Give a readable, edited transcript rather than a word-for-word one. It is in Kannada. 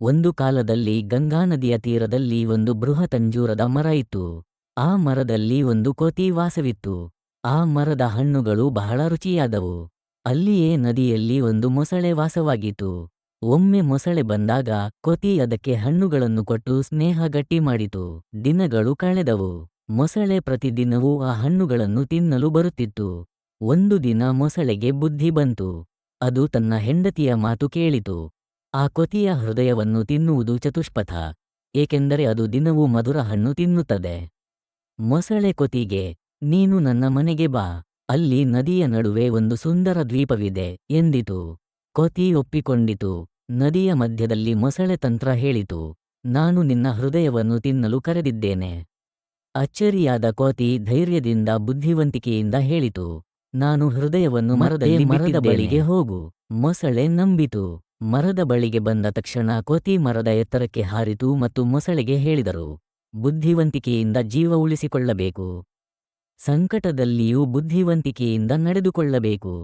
ಒಂದು ಕಾಲದಲ್ಲಿ ಗಂಗಾ ನದಿಯ ತೀರದಲ್ಲಿ ಒಂದು ಬೃಹತ್ ಅಂಜೂರದ ಮರ ಇತ್ತು. ಆ ಮರದಲ್ಲಿ ಒಂದು ಕೋತಿ ವಾಸವಿತ್ತು. ಆ ಮರದ ಹಣ್ಣುಗಳು ಬಹಳ ರುಚಿಯಾದವು. ಅಲ್ಲಿಯೇ ನದಿಯಲ್ಲಿ ಒಂದು ಮೊಸಳೆ ವಾಸವಾಗಿತ್ತು. ಒಮ್ಮೆ ಮೊಸಳೆ ಬಂದಾಗ ಕೋತಿ ಅದಕ್ಕೆ ಹಣ್ಣುಗಳನ್ನು ಕೊಟ್ಟು ಸ್ನೇಹ ಗಟ್ಟಿ ಮಾಡಿತು. ದಿನಗಳು ಕಳೆದವು. ಮೊಸಳೆ ಪ್ರತಿದಿನವೂ ಆ ಹಣ್ಣುಗಳನ್ನು ತಿನ್ನಲು ಬರುತ್ತಿತ್ತು. ಒಂದು ದಿನ ಮೊಸಳೆಗೆ ಬುದ್ಧಿ ಬಂತು. ಅದು ತನ್ನ ಹೆಂಡತಿಯ ಮಾತು ಕೇಳಿತು. ಆ ಕೋತಿಯ ಹೃದಯವನ್ನು ತಿನ್ನುವುದು ಚತುಷ್ಪಥ, ಏಕೆಂದರೆ ಅದು ದಿನವೂ ಮಧುರ ಹಣ್ಣು ತಿನ್ನುತ್ತದೆ. ಮೊಸಳೆ ಕೋತಿಗೆ, ನೀನು ನನ್ನ ಮನೆಗೆ ಬಾ, ಅಲ್ಲಿ ನದಿಯ ನಡುವೆ ಒಂದು ಸುಂದರ ದ್ವೀಪವಿದೆ ಎಂದಿತು. ಕೋತಿ ಒಪ್ಪಿಕೊಂಡಿತು. ನದಿಯ ಮಧ್ಯದಲ್ಲಿ ಮೊಸಳೆ ತಂತ್ರ ಹೇಳಿತು. ನಾನು ನಿನ್ನ ಹೃದಯವನ್ನು ತಿನ್ನಲು ಕರೆದಿದ್ದೇನೆ. ಅಚ್ಚರಿಯಾದ ಕೋತಿ ಧೈರ್ಯದಿಂದ ಬುದ್ಧಿವಂತಿಕೆಯಿಂದ ಹೇಳಿತು, ನಾನು ಹೃದಯವನ್ನು ಮರದ ಬಳಿಗೆ ಹೋಗು. ಮೊಸಳೆ ನಂಬಿತು. ಮರದ ಬಳಿಗೆ ಬಂದ ತಕ್ಷಣ ಕೋತಿ ಮರದ ಎತ್ತರಕ್ಕೆ ಹಾರಿತು ಮತ್ತು ಮೊಸಳೆಗೆ ಹೇಳಿದರು, ಬುದ್ಧಿವಂತಿಕೆಯಿಂದ ಜೀವ ಉಳಿಸಿಕೊಳ್ಳಬೇಕು. ಸಂಕಟದಲ್ಲಿಯೂ ಬುದ್ಧಿವಂತಿಕೆಯಿಂದ ನಡೆದುಕೊಳ್ಳಬೇಕು.